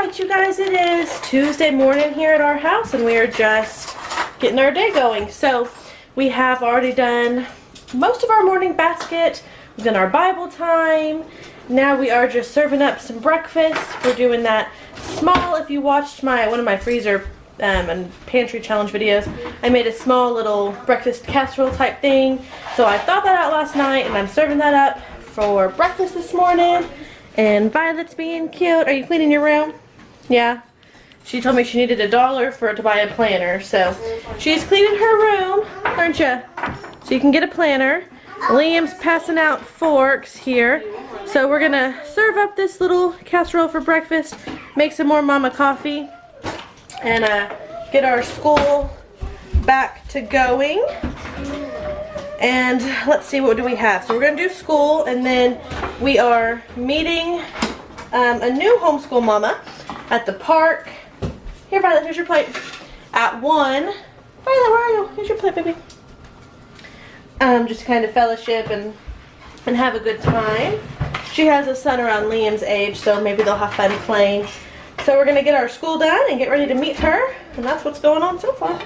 Alright you guys, it is Tuesday morning here at our house and we are just getting our day going. So we have already done most of our morning basket. We've done our Bible time. Now we are just serving up some breakfast. We're doing that small. If you watched one of my freezer and pantry challenge videos, I made a small little breakfast casserole type thing. So I thought that out last night and I'm serving that up for breakfast this morning. And Violet's being cute. Are you cleaning your room? Yeah. She told me she needed $1 to buy a planner. So she's cleaning her room, aren't you? So you can get a planner. Liam's passing out forks here. So we're gonna serve up this little casserole for breakfast, make some more mama coffee, and get our school back to going. And let's see, what do we have? So we're gonna do school, and then we are meeting a new homeschool mama at the park. Here, Violet, here's your plate. At 1. Violet, where are you? Here's your plate, baby. Just kind of fellowship and have a good time. She has a son around Liam's age, so maybe they'll have fun playing. So we're gonna get our school done and get ready to meet her, and that's what's going on so far.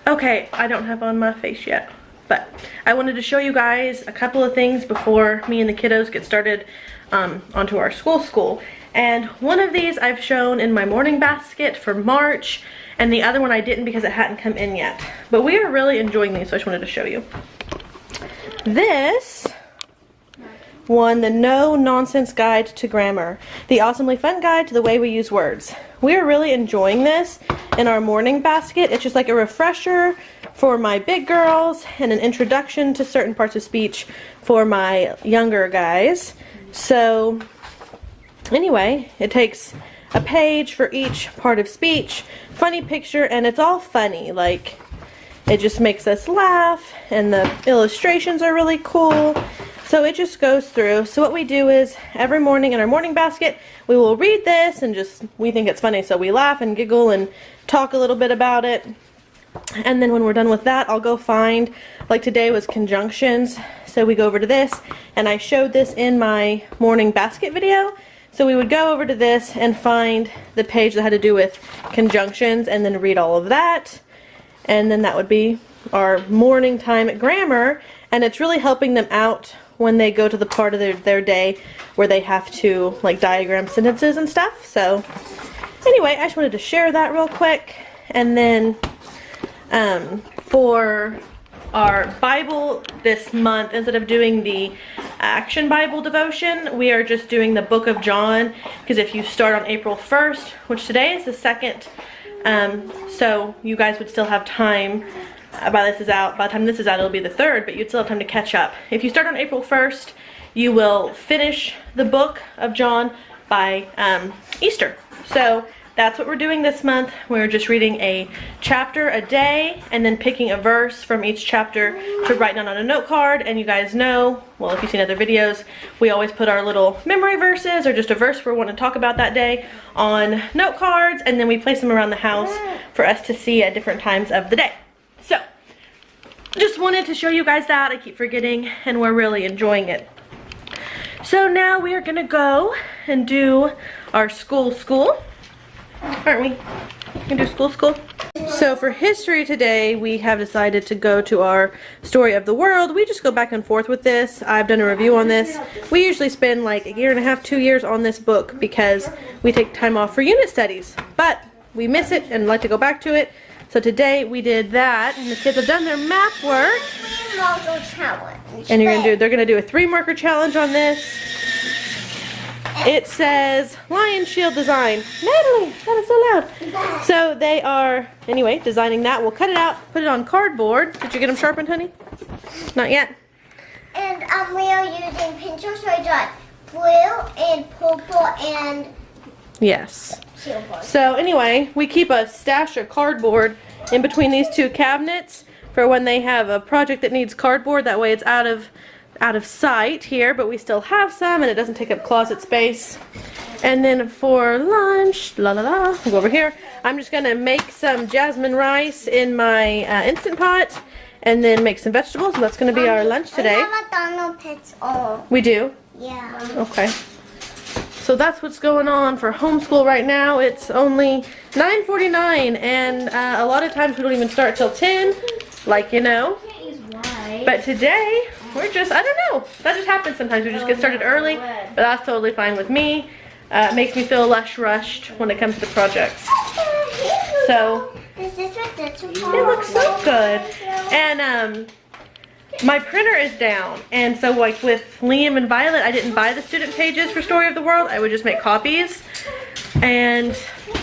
Okay, I don't have on my face yet, but I wanted to show you guys a couple of things before me and the kiddos get started onto our school. And one of these I've shown in my morning basket for March, and the other one I didn't because it hadn't come in yet. But we are really enjoying these, so I just wanted to show you. This one, the No Nonsense Guide to Grammar, the awesomely fun guide to the way we use words. We are really enjoying this in our morning basket. It's just like a refresher for my big girls and an introduction to certain parts of speech for my younger guys. So anyway, it takes a page for each part of speech, funny picture, and it's all funny. Like, it just makes us laugh, and the illustrations are really cool. So it just goes through. So what we do is every morning in our morning basket, we will read this and we think it's funny, so we laugh and giggle and talk a little bit about it. And then when we're done with that, I'll go find, like today was conjunctions, so we go over to this, and I showed this in my morning basket video. So we would go over to this and find the page that had to do with conjunctions and then read all of that. And then that would be our morning time grammar, and it's really helping them out when they go to the part of their day where they have to like diagram sentences and stuff. So anyway, I just wanted to share that real quick. And then for our Bible this month, instead of doing the Action Bible devotion, we are just doing the book of John, because if you start on April 1st, which today is the 2nd, so you guys would still have time. By the time this is out, it'll be the 3rd, but you'd still have time to catch up. If you start on April 1st, you will finish the book of John by Easter. So that's what we're doing this month. We're just reading a chapter a day and then picking a verse from each chapter to write down on a note card. And you guys know, well, if you've seen other videos, we always put our little memory verses or just a verse we want to talk about that day on note cards, and then we place them around the house for us to see at different times of the day. So just wanted to show you guys that. I keep forgetting, and we're really enjoying it. So now we are gonna go and do our school, aren't we? We can do school. So for history today, we have decided to go to our story of the world. We just go back and forth with this. I've done a review on this. We usually spend like 1.5 years, 2 years on this book because we take time off for unit studies, but we miss it and like to go back to it. So today we did that, and the kids have done their map work. And they're gonna do a 3-marker challenge on this. It says lion shield design. Natalie, that is so loud. So they are, anyway, designing that. We'll cut it out, put it on cardboard. Did you get them sharpened, honey? Not yet. And we are using pencils, so I got blue and purple and yes. silver. So anyway, we keep a stash of cardboard in between these 2 cabinets for when they have a project that needs cardboard. That way it's out of sight here, but we still have some and it doesn't take up closet space. And then for lunch, we'll go over here. I'm just gonna make some jasmine rice in my Instant Pot and then make some vegetables, and that's gonna be our lunch today. We have McDonald's pizza. We do? Yeah. Okay. So that's what's going on for homeschool right now. It's only 9:49, and a lot of times we don't even start till 10, like you know. But today, we're just, I don't know. That just happens sometimes. We just get started early, but that's totally fine with me. It makes me feel less rushed when it comes to projects. So, it looks so good. And my printer is down. And so like with Liam and Violet, I didn't buy the student pages for Story of the World. I would just make copies. And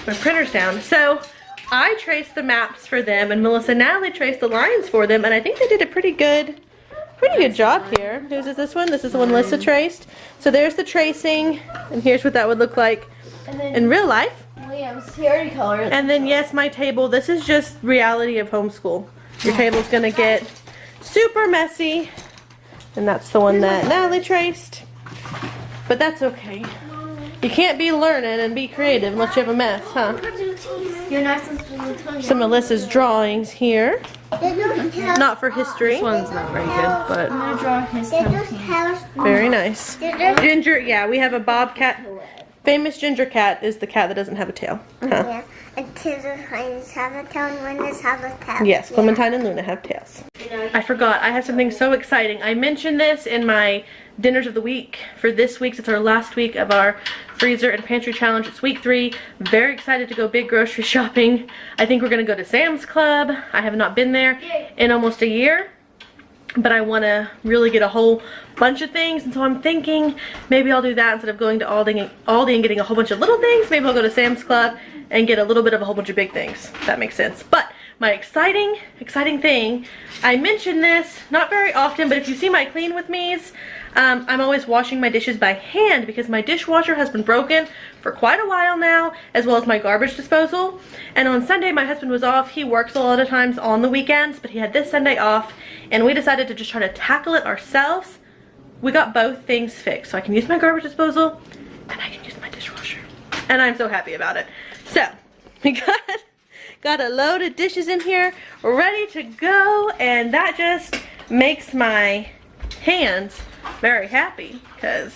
my printer's down. So I traced the maps for them, and Melissa and Natalie traced the lines for them, and I think they did a pretty good job here. Whose is this one? This is the one Melissa traced. So there's the tracing, and here's what that would look like in real life. Liam's here color. And then yes, my table. This is just reality of homeschool. Your table's gonna get super messy, and that's the one that Natalie traced. But that's okay. You can't be learning and be creative unless you have a mess, huh? You're not supposed to tell you. Some of Melissa's drawings here. Not for history. This one's not very good, but I'm gonna draw his house. Very nice. Ginger, yeah, we have a bobcat. Famous ginger cat is the cat that doesn't have a tail. Huh? Yeah, and Clementines have a tail and Luna's have a tail. Yes, Clementine and Luna have tails. I forgot, I have something so exciting. I mentioned this in my dinners of the week for this week. It's our last week of our freezer and pantry challenge. It's week 3. Very excited to go big grocery shopping. I think we're gonna go to Sam's Club. I have not been there in almost a year, but I want to really get a whole bunch of things, and so I'm thinking maybe I'll do that instead of going to Aldi and getting a whole bunch of little things. Maybe I'll go to Sam's Club and get a little bit of a whole bunch of big things. That makes sense. But my exciting thing, I mention this not very often, but if you see my clean with me's, I'm always washing my dishes by hand because my dishwasher has been broken for quite a while now, as well as my garbage disposal. And on Sunday my husband was off. He works a lot of times on the weekends, but he had this Sunday off, and we decided to just try to tackle it ourselves. We got both things fixed, so I can use my garbage disposal and I can use my dishwasher, and I'm so happy about it. So we got a load of dishes in here ready to go, and that just makes my hands very happy, because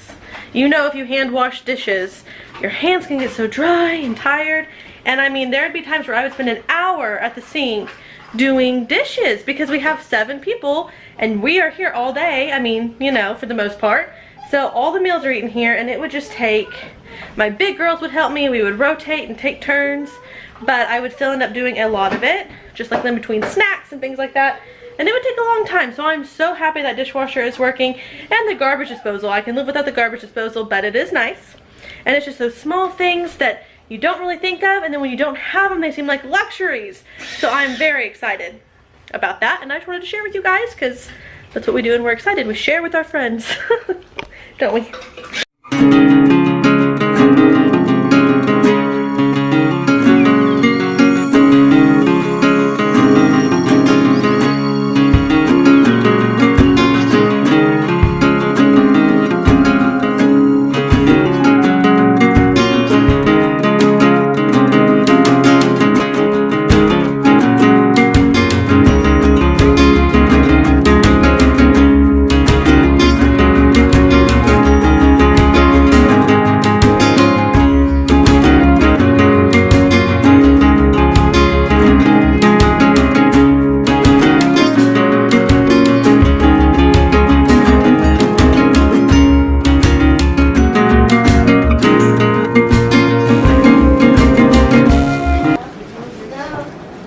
you know, if you hand wash dishes, your hands can get so dry and tired. And I mean, there'd be times where I would spend an hour at the sink doing dishes because we have 7 people and we are here all day. I mean, you know, for the most part. So all the meals are eaten here, and it would just take, my big girls would help me, we would rotate and take turns, but I would still end up doing a lot of it, just like in between snacks and things like that. And it would take a long time, so I'm so happy that dishwasher is working. And the garbage disposal, I can live without the garbage disposal, but it is nice. And it's just those small things that you don't really think of, and then when you don't have them, they seem like luxuries. So I'm very excited about that, and I just wanted to share with you guys, because that's what we do and we're excited. We share with our friends, don't we?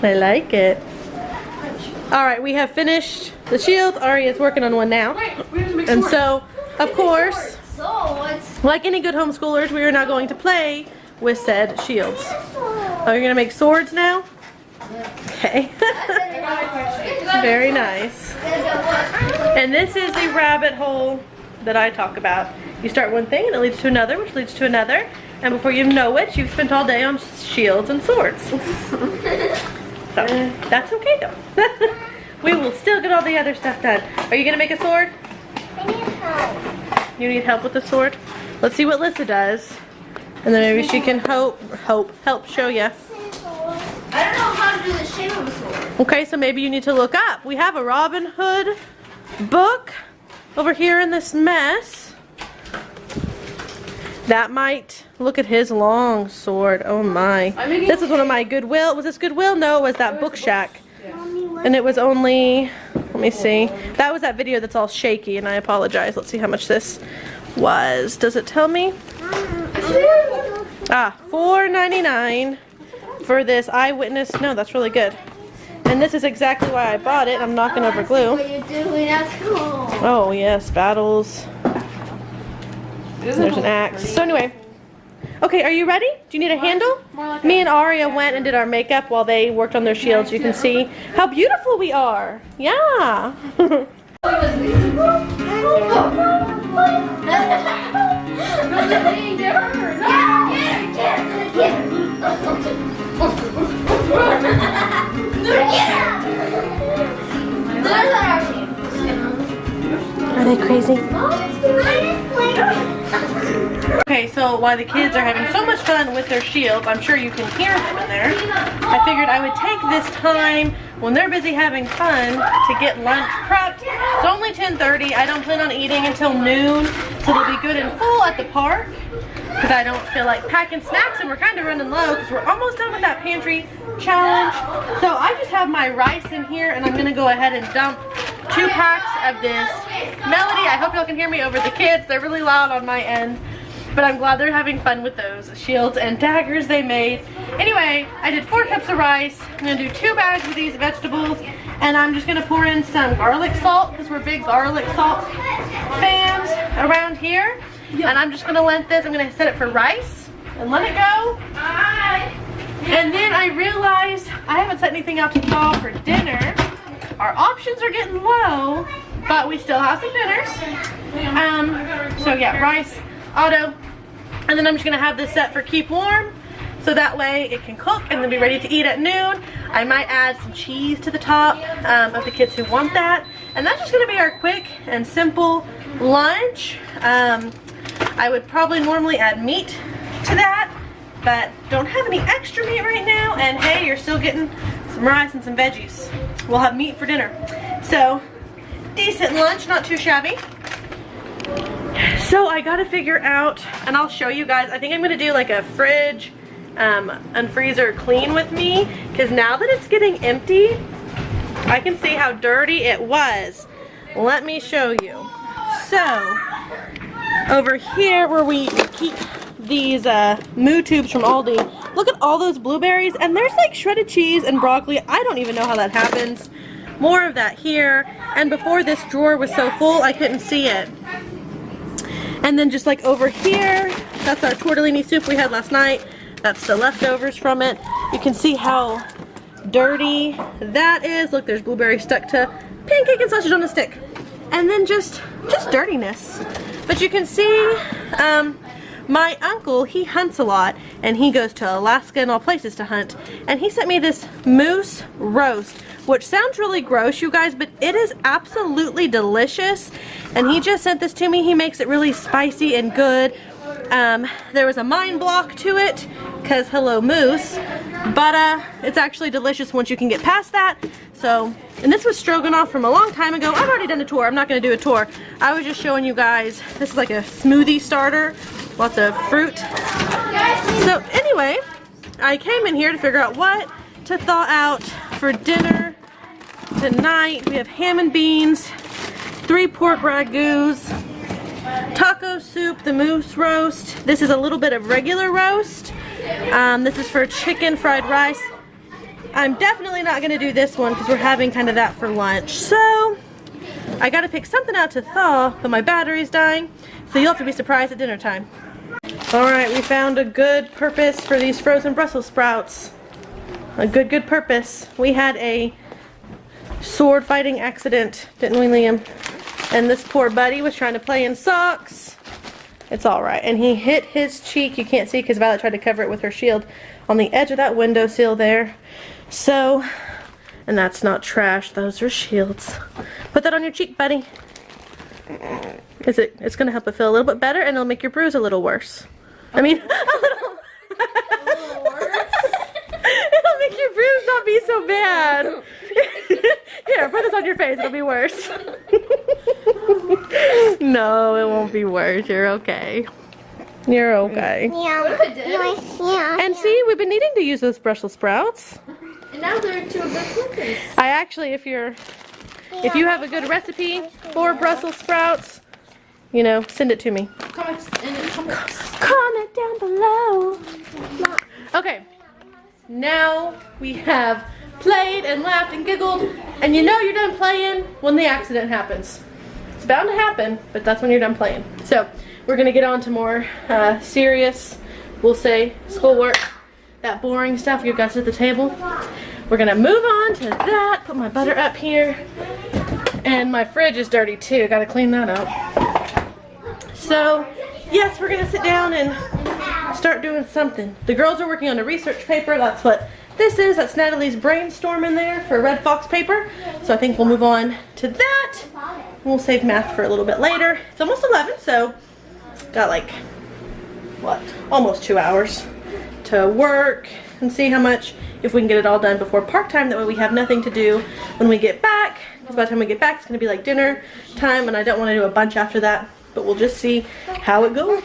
I like it. Alright, we have finished the shields. Ari is working on one now. And so, of course, like any good homeschoolers, we are now going to play with said shields. Oh, you're going to make swords now? Okay. Very nice. And this is the rabbit hole that I talk about. You start one thing and it leads to another, which leads to another. And before you know it, you've spent all day on shields and swords. So, that's okay though. We will still get all the other stuff done. Are you going to make a sword? I need help. You need help with the sword? Let's see what Lissa does. And then maybe she can help show you. I don't know how to do the shape of a sword. Okay, so maybe you need to look up. We have a Robin Hood book over here in this mess. That might, look at his long sword. Oh my. This is one of my Goodwill. Was this Goodwill? No, it was that Book Shack. And it was only, let me see. That was that video that's all shaky, and I apologize. Let's see how much this was. Does it tell me? Ah, $4.99 for this Eyewitness. No, that's really good. And this is exactly why I bought it. I'm not going to over glue. What you're doing at school. Oh yes, battles. There's an axe. So anyway, okay, are you ready? Do you need a handle? Me and Aria went and did our makeup while they worked on their shields. You can see how beautiful we are. Yeah. Are they crazy? Okay, so while the kids are having so much fun with their shields, I'm sure you can hear them in there, I figured I would take this time when they're busy having fun to get lunch prepped. It's only 10:30. I don't plan on eating until noon, so they'll be good and full at the park because I don't feel like packing snacks, and we're kind of running low because we're almost done with that pantry challenge. So I just have my rice in here, and I'm going to go ahead and dump 2 packs of this Melody. I hope y'all can hear me over the kids. They're really loud on my end. But I'm glad they're having fun with those shields and daggers they made. Anyway, I did 4 cups of rice. I'm going to do 2 bags of these vegetables. And I'm just going to pour in some garlic salt because we're big garlic salt fans around here. And I'm just going to let this, I'm going to set it for rice and let it go. And then I realized I haven't set anything out to thaw for dinner. Our options are getting low, but we still have some dinners. So yeah, rice, auto. And then I'm just gonna have this set for keep warm, so that way it can cook and then be ready to eat at noon. I might add some cheese to the top of the kids who want that. And that's just gonna be our quick and simple lunch. I would probably normally add meat to that, but don't have any extra meat right now. And hey, you're still getting some rice and some veggies. We'll have meat for dinner. So, decent lunch, not too shabby. So I gotta figure out, and I'll show you guys, I think I'm gonna do like a fridge and freezer clean with me, because now that it's getting empty, I can see how dirty it was. Let me show you. So, over here where we keep these moo tubes from Aldi, look at all those blueberries, and there's like shredded cheese and broccoli. I don't even know how that happens. More of that here, and before this drawer was so full I couldn't see it. And then just like over here, that's our tortellini soup we had last night. That's the leftovers from it. You can see how dirty that is. Look, there's blueberry stuck to pancake and sausage on a stick. And then just dirtiness. But you can see my uncle, he hunts a lot, and he goes to Alaska and all places to hunt. And he sent me this moose roast, which sounds really gross, you guys, but it is absolutely delicious. And he just sent this to me. He makes it really spicy and good. There was a mind block to it, because hello moose, but it's actually delicious once you can get past that. So, and this was stroganoff from a long time ago. I've already done a tour. I'm not going to do a tour. I was just showing you guys. This is like a smoothie starter. Lots of fruit. So anyway, I came in here to figure out what to thaw out for dinner tonight. We have ham and beans, 3 pork ragouts, taco soup, the moose roast. This is a little bit of regular roast. This is for chicken fried rice. I'm definitely not going to do this one because we're having kind of that for lunch. So I got to pick something out to thaw, but my battery's dying. So you'll have to be surprised at dinner time. Alright, we found a good purpose for these frozen Brussels sprouts. A good purpose. We had a sword fighting accident, didn't we, Liam? And this poor buddy was trying to play in socks. It's alright. And he hit his cheek. You can't see because Violet tried to cover it with her shield on the edge of that windowsill there. So, and that's not trash. Those are shields. Put that on your cheek, buddy. It's going to help it feel a little bit better, and it'll make your bruise a little worse. I mean, a little worse? It'll make your bruise not be so bad. Here, put this on your face. It'll be worse. No, it won't be worse. You're okay. You're okay. Yeah. And see, we've been needing to use those Brussels sprouts. And now they're two good cookers. I actually, if you have a good recipe for Brussels sprouts, you know, send it to me. Comment Comment down below. Okay, now we have played and laughed and giggled, and you know you're done playing when the accident happens. It's bound to happen, but that's when you're done playing. So we're gonna get on to more serious, we'll say, schoolwork. That boring stuff you guys at the table. We're gonna move on to that. Put my butter up here, and my fridge is dirty too. Gotta clean that up. So yes, we're gonna sit down and start doing something. The girls are working on a research paper. That's what this is. That's Natalie's brainstorm in there for Red Fox paper. So I think we'll move on to that. We'll save math for a little bit later. It's almost 11, so got like, what, almost 2 hours to work and see how much, if we can get it all done before park time. That way we have nothing to do when we get back. Because by the time we get back, it's going to be like dinner time, and I don't want to do a bunch after that. But we'll just see how it goes.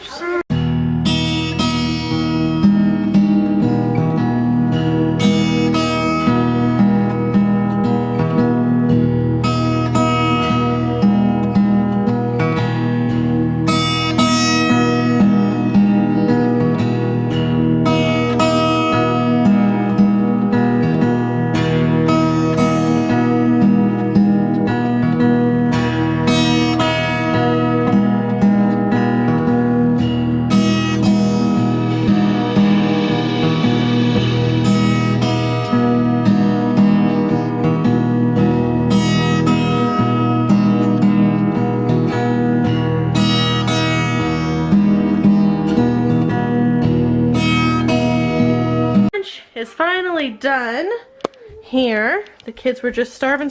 Is finally done here. The kids were just starving.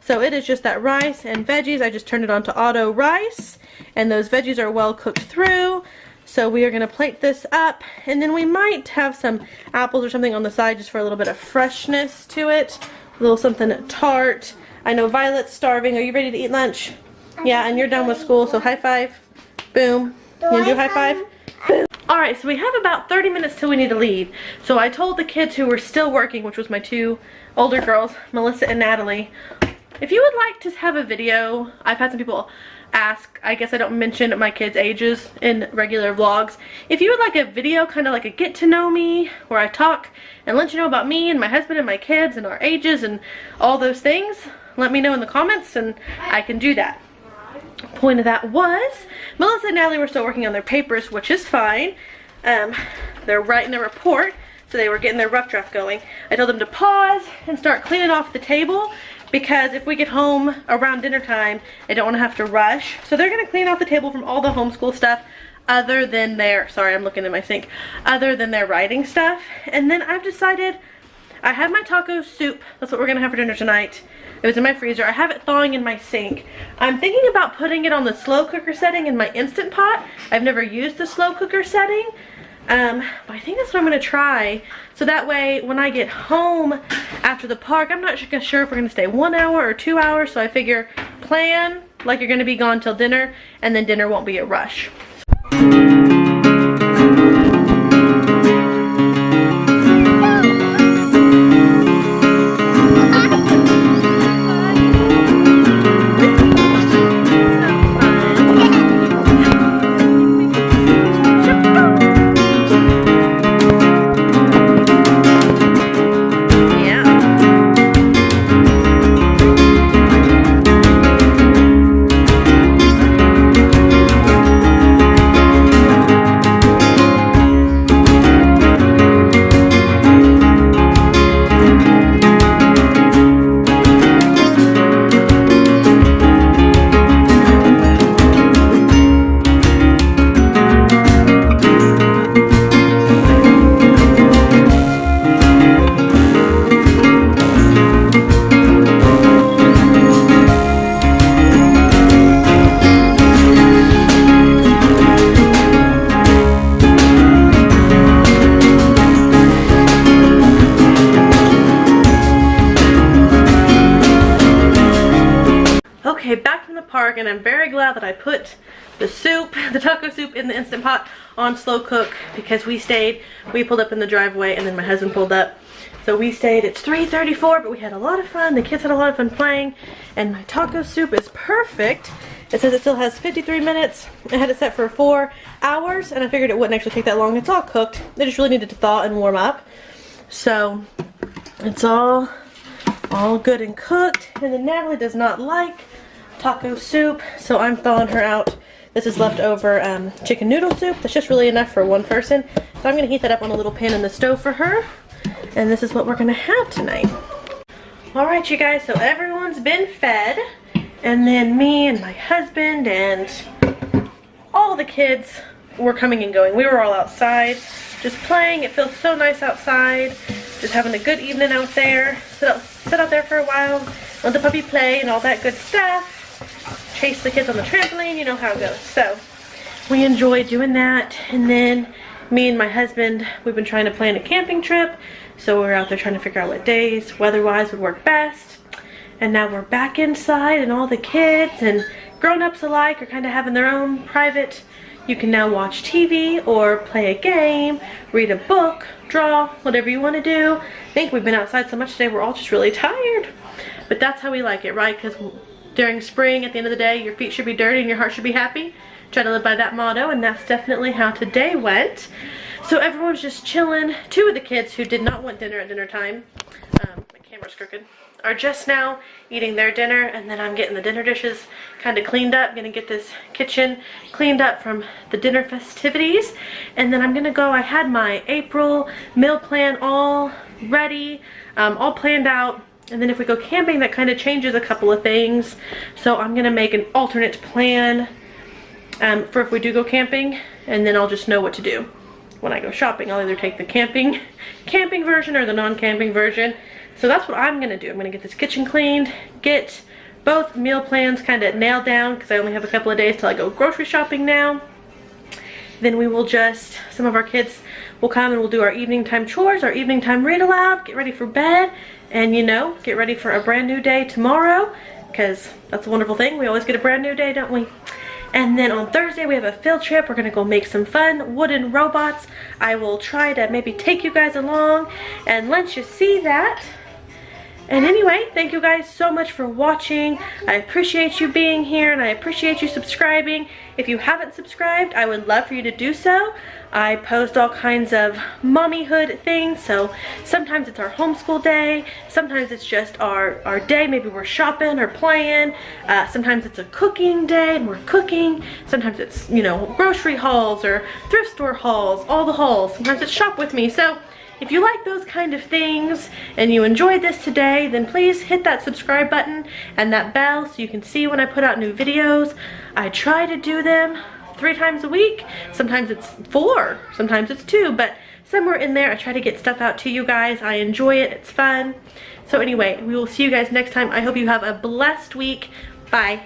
So it is just that rice and veggies. I just turned it on to auto rice, and those veggies are well cooked through. So we are going to plate this up, and then we might have some apples or something on the side just for a little bit of freshness to it. A little something tart. I know Violet's starving. Are you ready to eat lunch? Yeah, and you're done with school, so high five. Boom. You gonna do high five? Boom. Alright, so we have about 30 minutes till we need to leave. So I told the kids who were still working, which was my two older girls, Melissa and Natalie, if you would like to have a video, I've had some people ask, I guess I don't mention my kids' ages in regular vlogs. If you would like a video, kind of like a get to know me, where I talk and let you know about me and my husband and my kids and our ages and all those things, let me know in the comments and I can do that. Point of that was, Melissa and Natalie were still working on their papers, which is fine. They're writing their report, so they were getting their rough draft going. I told them to pause and start cleaning off the table, because if we get home around dinner time, I don't want to have to rush. So they're going to clean off the table from all the homeschool stuff, other than their, sorry, I'm looking at my sink, other than their writing stuff. And then I've decided, I have my taco soup. That's what we're going to have for dinner tonight. It was in my freezer. I have it thawing in my sink. I'm thinking about putting it on the slow cooker setting in my Instant Pot. I've never used the slow cooker setting. But I think that's what I'm going to try. So that way, when I get home after the park, I'm not sure if we're going to stay 1 hour or 2 hours. So I figure plan like you're going to be gone till dinner, and then dinner won't be a rush. Okay, back from the park, and I'm very glad that I put the soup, the taco soup, in the Instant Pot on slow cook because we pulled up in the driveway and then my husband pulled up. So we stayed. It's 3:34, but we had a lot of fun. The kids had a lot of fun playing, and my taco soup is perfect. It says it still has 53 minutes. I had it set for 4 hours, and I figured it wouldn't actually take that long. It's all cooked. They just really needed to thaw and warm up. So it's all good and cooked. And then Natalie does not like taco soup, so I'm thawing her out. This is leftover chicken noodle soup. That's just really enough for one person. So I'm gonna heat that up on a little pan in the stove for her. And this is what we're gonna have tonight. Alright, you guys, so everyone's been fed. And then me and my husband and all the kids were coming and going. We were all outside just playing. It feels so nice outside. Just having a good evening out there. Sit out there for a while. Let the puppy play and all that good stuff. Chase the kids on the trampoline. You know how it goes. So we enjoyed doing that. And then me and my husband, we've been trying to plan a camping trip. So we're out there trying to figure out what days weather-wise would work best. And now we're back inside, and all the kids and grown-ups alike are kind of having their own private. You can now watch TV or play a game, read a book, draw, whatever you want to do. I think we've been outside so much today we're all just really tired. But that's how we like it, right? Because during spring, at the end of the day, your feet should be dirty and your heart should be happy. Try to live by that motto, and that's definitely how today went. So everyone's just chilling. 2 of the kids who did not want dinner at dinner time, my camera's crooked, are just now eating their dinner, and then I'm getting the dinner dishes kind of cleaned up. I'm gonna get this kitchen cleaned up from the dinner festivities, and then I'm gonna go. I had my April meal plan all ready, all planned out, and then if we go camping, that kind of changes a couple of things. So I'm gonna make an alternate plan for if we do go camping, and then I'll just know what to do. When I go shopping, I'll either take the camping version or the non-camping version. So that's what I'm gonna do. I'm gonna get this kitchen cleaned, get both meal plans kind of nailed down because I only have a couple of days till I go grocery shopping now. Then we will just, some of our kids will come and we'll do our evening time chores, our evening time read aloud, get ready for bed, and you know, get ready for a brand new day tomorrow, because that's a wonderful thing. We always get a brand new day, don't we? And then on Thursday we have a field trip. We're gonna go make some fun wooden robots. I will try to maybe take you guys along and let you see that. And anyway, thank you guys so much for watching. I appreciate you being here, and I appreciate you subscribing. If you haven't subscribed, I would love for you to do so. I post all kinds of mommyhood things, so sometimes it's our homeschool day, sometimes it's just our day, maybe we're shopping or playing, sometimes it's a cooking day and we're cooking, sometimes it's, you know, grocery hauls or thrift store hauls, all the hauls, sometimes it's shop with me. So if you like those kind of things and you enjoyed this today, then please hit that subscribe button and that bell so you can see when I put out new videos. I try to do them 3 times a week. Sometimes it's 4, sometimes it's 2, but somewhere in there I try to get stuff out to you guys. I enjoy it, it's fun. So anyway, we will see you guys next time. I hope you have a blessed week. Bye.